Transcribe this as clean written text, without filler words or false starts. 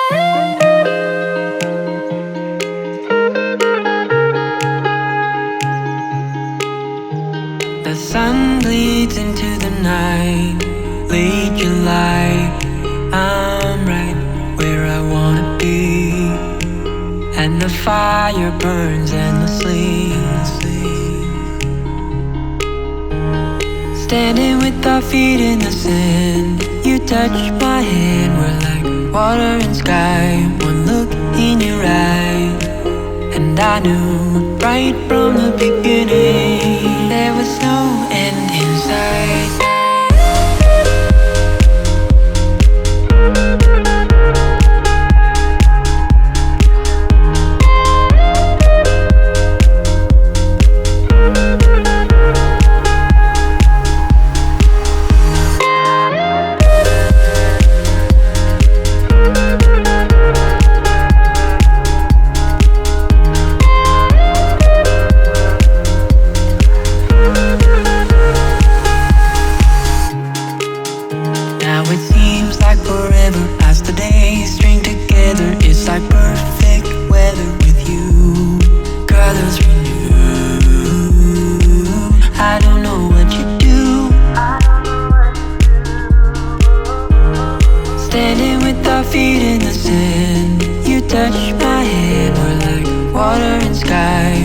The sun bleeds into the night, late July. I'm right where I wanna be, and the fire burns endlessly. Standing with our feet in the sand, you touch my hand, we're like water and sky. One look in your eye, and I knew right from the beginning there was no end in sight. Feet in the sand, you touch my hand, we're like water and sky.